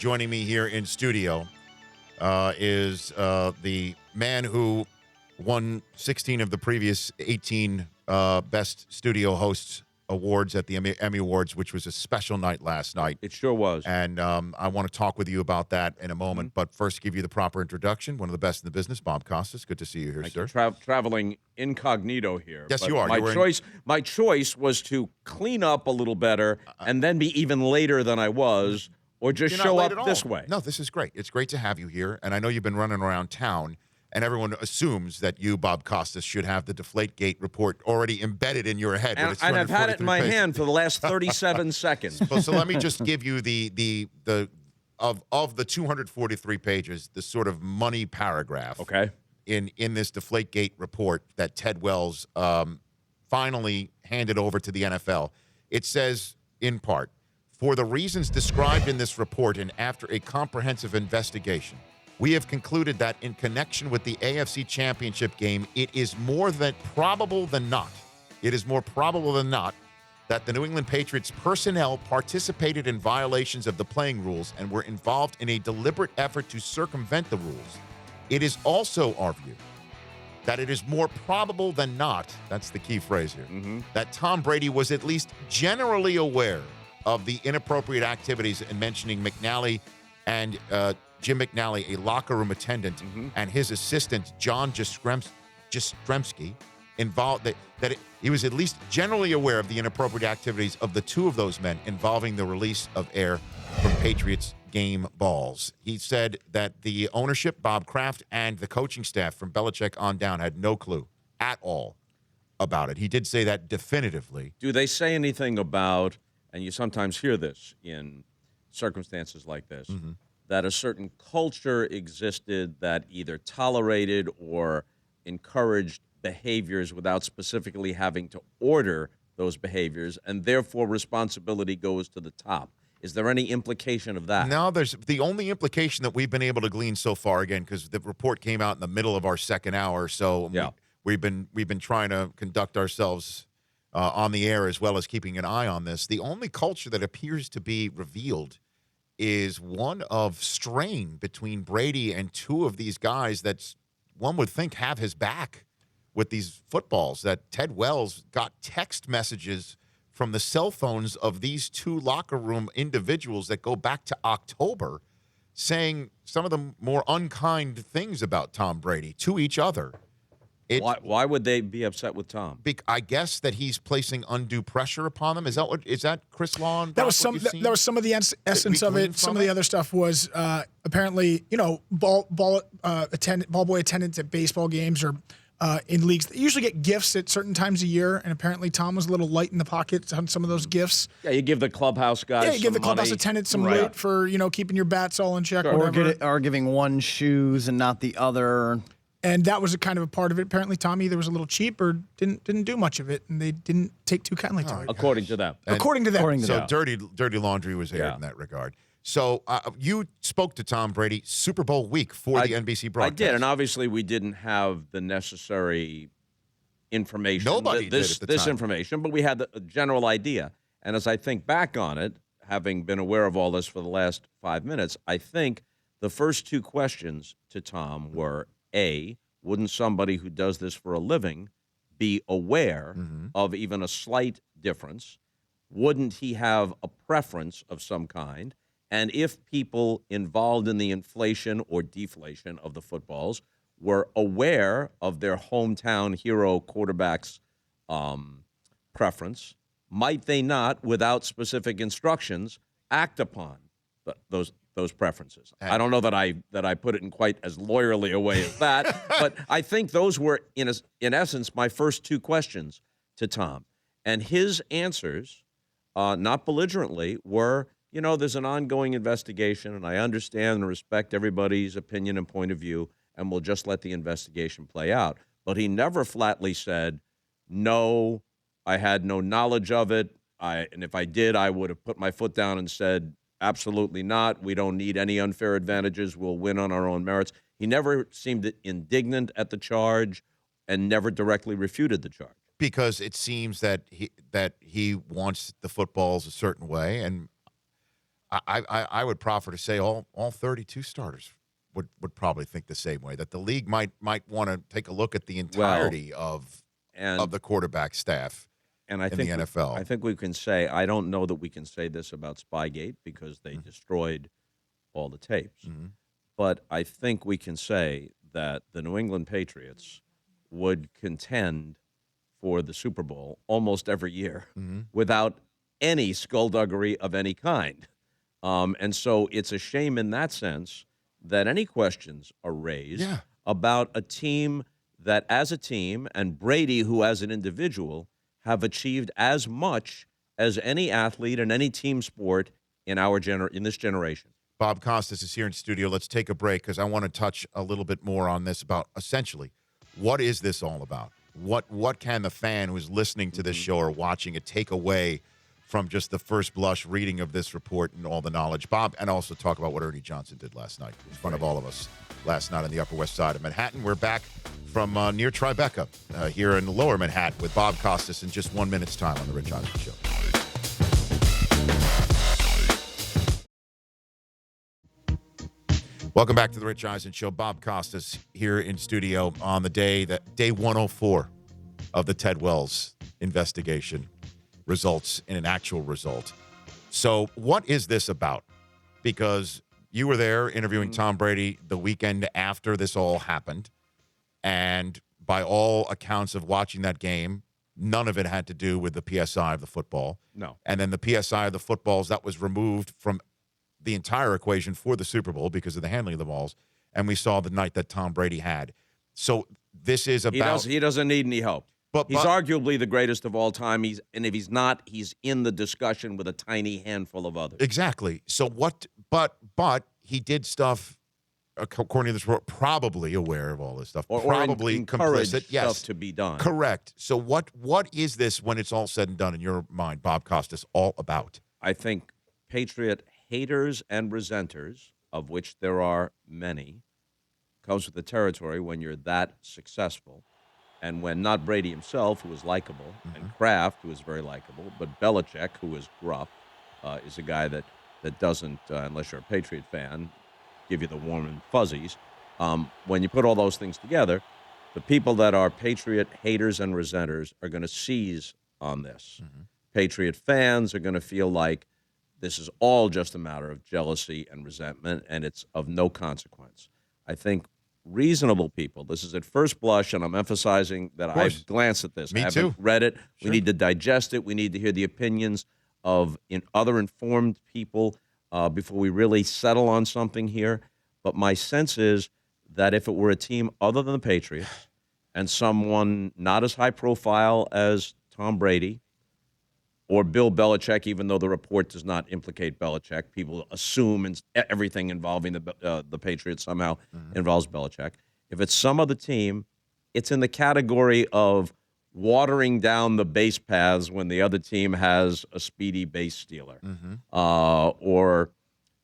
joining me here in studio is the man who won 16 of the previous 18 Best Studio Hosts Awards at the Emmy Awards, which was a special night last night. It sure was. And I want to talk with you about that in a moment. Mm-hmm. But first, give you the proper introduction. One of the best in the business, Bob Costas. Good to see you here, sir. Traveling incognito here. Yes, but you are. My choice was to clean up a little better and then be even later than I was, or just show up this way. No, this is great. It's great to have you here. And I know you've been running around town, and everyone assumes that you, Bob Costas, should have the Deflategate report already embedded in your head. And I've had it in my hand for the last 37 seconds. So let me just give you the of the 243 pages, the sort of money paragraph. Okay. In this Deflategate report that Ted Wells finally handed over to the NFL. It says, in part, for the reasons described in this report and after a comprehensive investigation, we have concluded that in connection with the AFC Championship game, it is more probable than not that the New England Patriots personnel participated in violations of the playing rules and were involved in a deliberate effort to circumvent the rules. It is also our view that it is more probable than not, that's the key phrase here, that Tom Brady was at least generally aware of the inappropriate activities, in mentioning McNally and Jim McNally, a locker room attendant, and his assistant, John Jastrzemski, involved he was at least generally aware of the inappropriate activities of the two of those men involving the release of air from Patriots game balls. He said that the ownership, Bob Kraft, and the coaching staff from Belichick on down had no clue at all about it. He did say that definitively. Do they say anything about, and you sometimes hear this in circumstances like this, that a certain culture existed that either tolerated or encouraged behaviors without specifically having to order those behaviors, and therefore responsibility goes to the top? Is there any implication of that? No, there's the only implication that we've been able to glean so far, again, because the report came out in the middle of our second hour, so we've been trying to conduct ourselves on the air as well as keeping an eye on this. The only culture that appears to be revealed is one of strain between Brady and two of these guys that one would think have his back with these footballs, that Ted Wells got text messages from the cell phones of these two locker room individuals that go back to October, saying some of the more unkind things about Tom Brady to each other. Why would they be upset with Tom? I guess that he's placing undue pressure upon them. Is that Chris Law? That was some of the essence of it. Some of the other stuff was apparently, ball boy attendants at baseball games or in leagues. They usually get gifts at certain times a year, and apparently Tom was a little light in the pocket on some of those gifts. Yeah, you give the clubhouse guys. Yeah, you give the clubhouse money. attendants some weight for keeping your bats all in check. Sure. Or Or giving one shoes and not the other. And that was a kind of a part of it. Apparently, Tom either was a little cheap or didn't do much of it, and they didn't take too kindly to it. According to them. According to them. So dirty laundry was aired in that regard. So you spoke to Tom Brady Super Bowl week for the NBC broadcast. I did, and obviously we didn't have the necessary information. Nobody did at the this time. information, but we had a general idea. And as I think back on it, having been aware of all this for the last 5 minutes, I think the first two questions to Tom were, A, wouldn't somebody who does this for a living be aware of even a slight difference? Wouldn't he have a preference of some kind? And if people involved in the inflation or deflation of the footballs were aware of their hometown hero quarterback's preference, might they not, without specific instructions, act upon those preferences? I don't know that I put it in quite as lawyerly a way as that, but I think those were, in essence, my first two questions to Tom. And his answers, not belligerently, were, there's an ongoing investigation, and I understand and respect everybody's opinion and point of view, and we'll just let the investigation play out. But he never flatly said, no, I had no knowledge of it, and if I did, I would have put my foot down and said, absolutely not. We don't need any unfair advantages. We'll win on our own merits. He never seemed indignant at the charge and never directly refuted the charge. Because it seems that he wants the footballs a certain way, and I would proffer to say all 32 starters would probably think the same way, that the league might want to take a look at the entirety of the quarterback staff and I in think the NFL. I think we can say, I don't know that we can say this about Spygate because they destroyed all the tapes. But I think we can say that the New England Patriots would contend for the Super Bowl almost every year without any skullduggery of any kind. And so it's a shame in that sense that any questions are raised about a team that as a team and Brady, who as an individual, have achieved as much as any athlete in any team sport in in this generation. Bob Costas is here in studio. Let's take a break because I want to touch a little bit more on this about essentially what is this all about? What can the fan who is listening to this show or watching it take away from just the first blush reading of this report and all the knowledge, Bob, and also talk about what Ernie Johnson did last night in front of all of us last night on the Upper West Side of Manhattan. We're back from near Tribeca here in Lower Manhattan with Bob Costas in just 1 minute's time on the Rich Eisen Show. Welcome back to the Rich Eisen Show. Bob Costas here in studio on the day 104 of the Ted Wells investigation results in an actual result. So what is this about? Because you were there interviewing Tom Brady the weekend after this all happened, and by all accounts of watching that game, none of it had to do with the PSI of the football. No. And then the PSI of the footballs, that was removed from the entire equation for the Super Bowl because of the handling of the balls, and we saw the night that Tom Brady had. So this is about... He doesn't need any help. He's arguably the greatest of all time. And if he's not, he's in the discussion with a tiny handful of others. Exactly. So what? But he did stuff, according to this report, probably aware of all this stuff, probably complicit. Yes, stuff to be done. Correct. So what is this, when it's all said and done, in your mind, Bob Costas, all about? I think Patriot haters and resenters, of which there are many, comes with the territory when you're that successful. And when not Brady himself, who is likable, and Kraft, who is very likable, but Belichick, who is gruff, is a guy that doesn't, unless you're a Patriot fan, give you the warm and fuzzies. When you put all those things together, the people that are Patriot haters and resenters are going to seize on this. Patriot fans are going to feel like this is all just a matter of jealousy and resentment, and it's of no consequence. I think reasonable people, this is at first blush, and I'm emphasizing that I've glanced at this. Me I haven't too. read it. Sure. We need to digest it. We need to hear the opinions of other informed people before we really settle on something here. But my sense is that if it were a team other than the Patriots and someone not as high profile as Tom Brady or Bill Belichick, even though the report does not implicate Belichick, people assume everything involving the Patriots somehow involves Belichick. If it's some other team, it's in the category of watering down the base paths when the other team has a speedy base stealer, or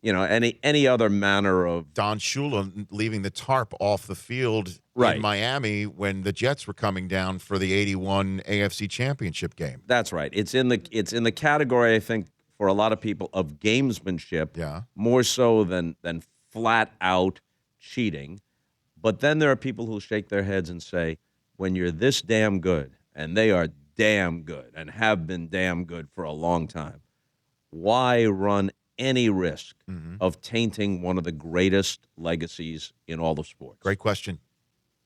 any other manner of Don Shula leaving the tarp off the field in Miami when the Jets were coming down for the '81 AFC Championship game. That's right. It's in the category, I think, for a lot of people, of gamesmanship, more so than flat out cheating. But then there are people who shake their heads and say, when you're this damn good, and they are damn good and have been damn good for a long time, why run any risk of tainting one of the greatest legacies in all of sports? Great question.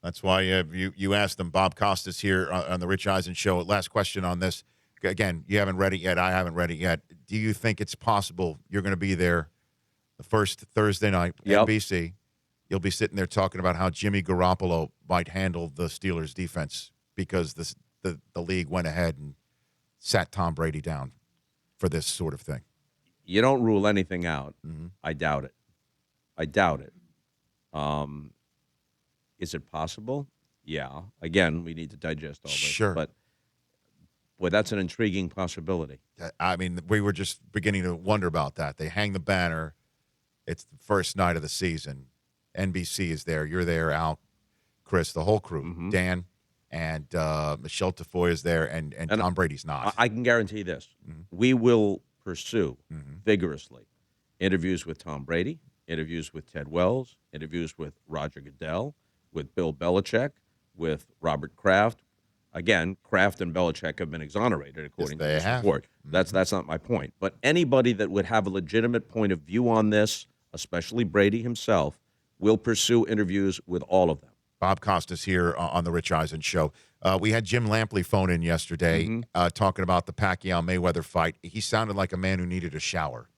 That's why you asked them. Bob Costas here on the Rich Eisen Show. Last question on this. Again, you haven't read it yet. I haven't read it yet. Do you think it's possible you're going to be there the first Thursday night, NBC? You'll be sitting there talking about how Jimmy Garoppolo might handle the Steelers' defense because the league went ahead and sat Tom Brady down for this sort of thing. You don't rule anything out. I doubt it. Is it possible? Yeah. Again, we need to digest all this. Sure. But, boy, that's an intriguing possibility. I mean, we were just beginning to wonder about that. They hang the banner. It's the first night of the season. NBC is there. You're there, Al, Chris, the whole crew, Dan, and Michelle Tafoya is there, and Tom Brady's not. I can guarantee this. We will pursue vigorously interviews with Tom Brady, interviews with Ted Wells, interviews with Roger Goodell, with Bill Belichick, with Robert Kraft. Again, Kraft and Belichick have been exonerated according to this report. That's not my point. But anybody that would have a legitimate point of view on this, especially Brady himself, will pursue interviews with all of them. Bob Costas here on the Rich Eisen Show. We had Jim Lampley phone in yesterday talking about the Pacquiao-Mayweather fight. He sounded like a man who needed a shower.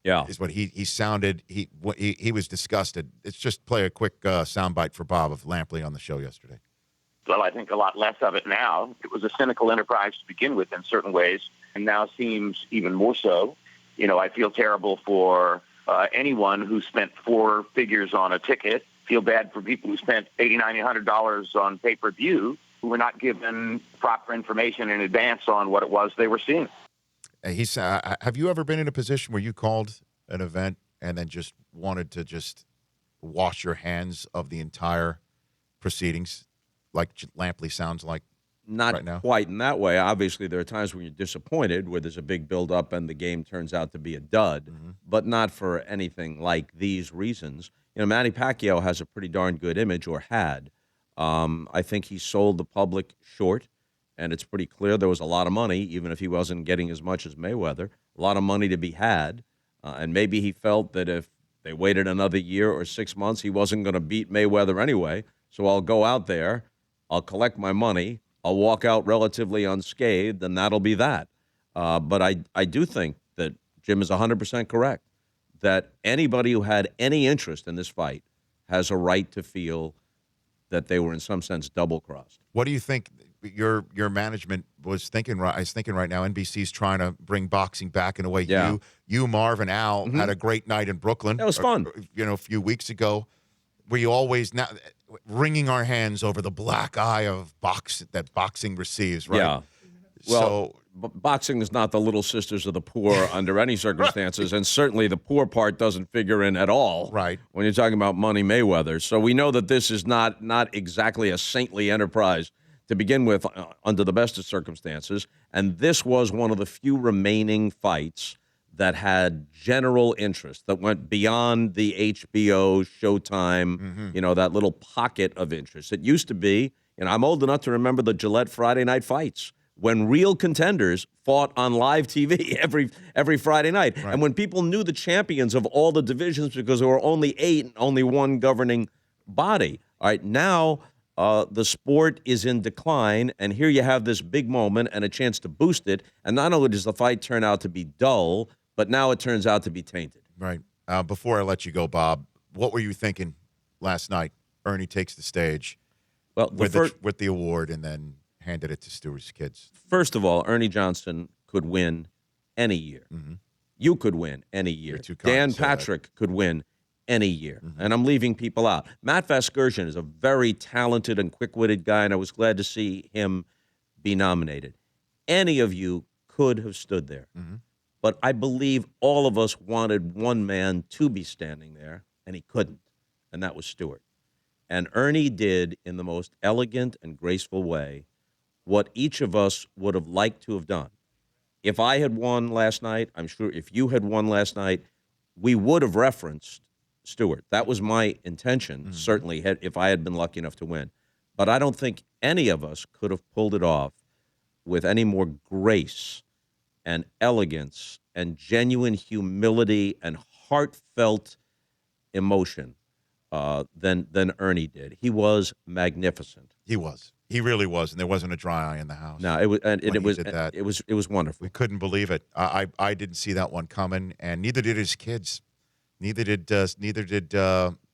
Yeah. Is what he sounded. He was disgusted. Let's just play a quick soundbite for Bob of Lampley on the show yesterday. Well, I think a lot less of it now. It was a cynical enterprise to begin with in certain ways, and now seems even more so. You know, I feel terrible for anyone who spent four figures on a ticket. Feel bad for people who spent $80, $90 on pay-per-view who were not given proper information in advance on what it was they were seeing. Have you ever been in a position where you called an event and then just wanted to just wash your hands of the entire proceedings, like Lampley sounds like Not right now? Quite in that way. Obviously, there are times when you're disappointed, where there's a big build-up and the game turns out to be a dud, but not for anything like these reasons. You know, Manny Pacquiao has a pretty darn good image, or had. I think he sold the public short, and it's pretty clear there was a lot of money, even if he wasn't getting as much as Mayweather, a lot of money to be had. And maybe he felt that if they waited another year or 6 months, he wasn't going to beat Mayweather anyway. So I'll go out there, I'll collect my money, I'll walk out relatively unscathed, and that'll be that. But I do think that Jim is 100% correct, that anybody who had any interest in this fight has a right to feel that they were in some sense double-crossed. What do you think your management was thinking? I was thinking right now, NBC's trying to bring boxing back in a way. Yeah. You, Marv, and Al had a great night in Brooklyn. That was fun. A few weeks ago. Were you always now wringing our hands over the black eye of that boxing receives, right? Yeah. Well, boxing is not the little sisters of the poor under any circumstances, and certainly the poor part doesn't figure in at all. Right. When you're talking about Money Mayweather. So we know that this is not exactly a saintly enterprise to begin with under the best of circumstances, and this was one of the few remaining fights that had general interest, that went beyond the HBO, Showtime, that little pocket of interest. It used to be, I'm old enough to remember the Gillette Friday night fights, when real contenders fought on live TV every Friday night. Right. And when people knew the champions of all the divisions because there were only 8 and only one governing body. All right, now the sport is in decline, and here you have this big moment and a chance to boost it. And not only does the fight turn out to be dull, but now it turns out to be tainted. Right. Before I let you go, Bob, what were you thinking last night? Ernie takes the stage with the award and then handed it to Stewart's kids. First of all, Ernie Johnson could win any year. You could win any year. Dan Patrick could win any year. And I'm leaving people out. Matt Vasgersian is a very talented and quick-witted guy, and I was glad to see him be nominated. Any of you could have stood there. But I believe all of us wanted one man to be standing there, and he couldn't, and that was Stewart. And Ernie did, in the most elegant and graceful way, what each of us would have liked to have done. If I had won last night, I'm sure if you had won last night, we would have referenced Stewart. That was my intention, certainly, if I had been lucky enough to win. But I don't think any of us could have pulled it off with any more grace and elegance and genuine humility and heartfelt emotion than Ernie did. He was magnificent. He was. He really was, and there wasn't a dry eye in the house. No, it was wonderful. We couldn't believe it. I didn't see that one coming, and neither did his kids. Neither did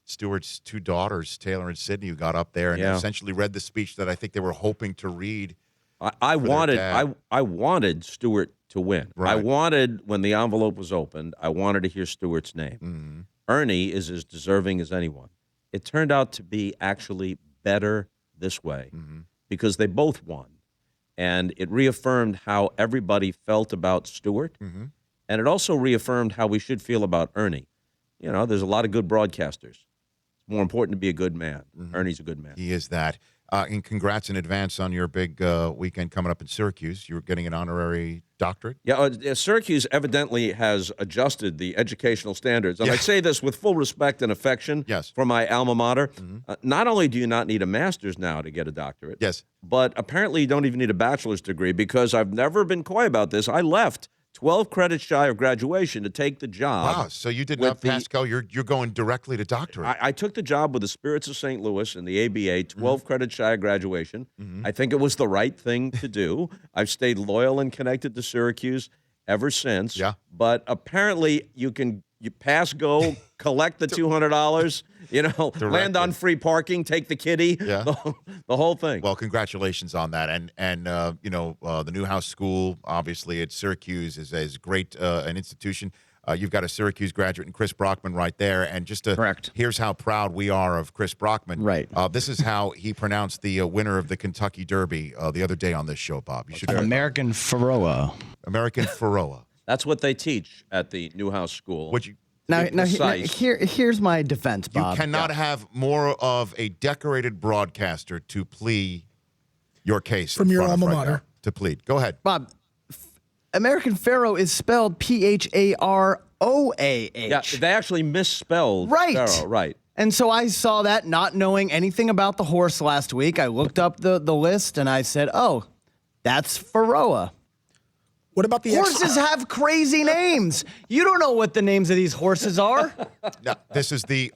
Stewart's 2 daughters, Taylor and Sydney, who got up there and essentially read the speech that I think they were hoping to read. I wanted Stewart to win. Right. I wanted, when the envelope was opened, I wanted to hear Stewart's name. Ernie is as deserving as anyone. It turned out to be actually better this way because they both won. And it reaffirmed how everybody felt about Stewart, and it also reaffirmed how we should feel about Ernie. There's a lot of good broadcasters. It's more important to be a good man. Ernie's a good man. He is that. And congrats in advance on your big weekend coming up in Syracuse. You're getting an honorary doctorate. Yeah, Syracuse evidently has adjusted the educational standards. And I say this with full respect and affection for my alma mater. Not only do you not need a master's now to get a doctorate, but apparently you don't even need a bachelor's degree, because I've never been coy about this. I left 12 credits shy of graduation to take the job. Wow, so you did not pass go. You're going directly to doctorate. I took the job with the Spirits of St. Louis in the ABA, 12 credits shy of graduation. I think it was the right thing to do. I've stayed loyal and connected to Syracuse ever since. Yeah. But apparently you pass go, collect the $200, land on free parking, take the kiddie, the whole thing. Well, congratulations on that. And the Newhouse School, obviously, at Syracuse is great an institution. You've got a Syracuse graduate in Chris Brockman right there. And Correct. Here's how proud we are of Chris Brockman. Right. This is how he pronounced the winner of the Kentucky Derby the other day on this show, Bob. You should know. American Pharoah. American Pharoah. That's what they teach at the Newhouse School. Would you? Now here's my defense, Bob. You cannot have more of a decorated broadcaster to plead your case From your alma mater. To plead. Go ahead. Bob, American Pharaoh is spelled Pharoah. Yeah, they actually misspelled Pharaoh, right. And so I saw that, not knowing anything about the horse last week. I looked up the list and I said, oh, that's Pharaoh. What about the horses have crazy names? You don't know what the names of these horses are. No, this is the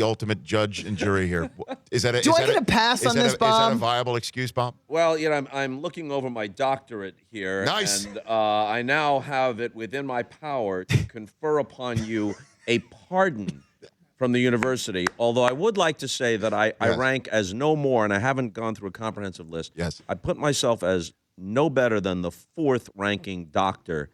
ultimate judge and jury here. Is that Do I get a pass on this, Bob? Is that a viable excuse, Bob? Well, I'm looking over my doctorate here. Nice. And I now have it within my power to confer upon you a pardon from the university. Although I would like to say that I rank as no more, and I haven't gone through a comprehensive list. Yes. I put myself as no better than the 4th ranking doctor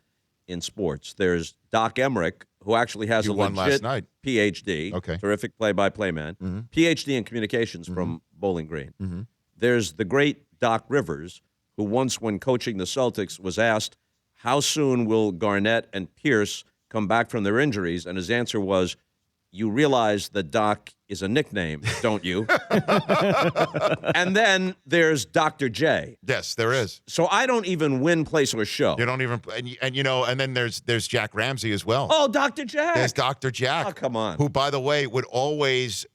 in sports. There's Doc Emmerich, who actually has a legit PhD. Okay. Terrific play-by-play man. PhD in communications from Bowling Green. There's the great Doc Rivers, who once, when coaching the Celtics, was asked, how soon will Garnett and Pierce come back from their injuries? And his answer was, you realize that Doc is a nickname, don't you? And then there's Dr. J. Yes, there is. So I don't even win, place, or show. You don't even, and then there's Jack Ramsey as well. Oh, Dr. Jack. There's Dr. Jack. Oh, come on. Who, by the way, would always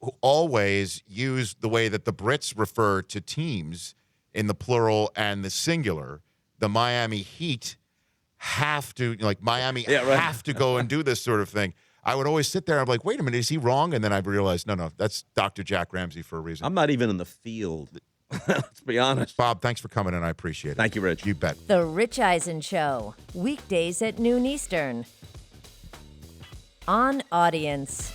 use the way that the Brits refer to teams in the plural and the singular. The Miami Heat have to, have to go and do this sort of thing. I would always sit there. I'm like, wait a minute, is he wrong? And then I realized, no, that's Dr. Jack Ramsey for a reason. I'm not even in the field. Let's be honest. Bob, thanks for coming in. I appreciate it. Thank you, Rich. You bet. The Rich Eisen Show, weekdays at noon Eastern. On Audience.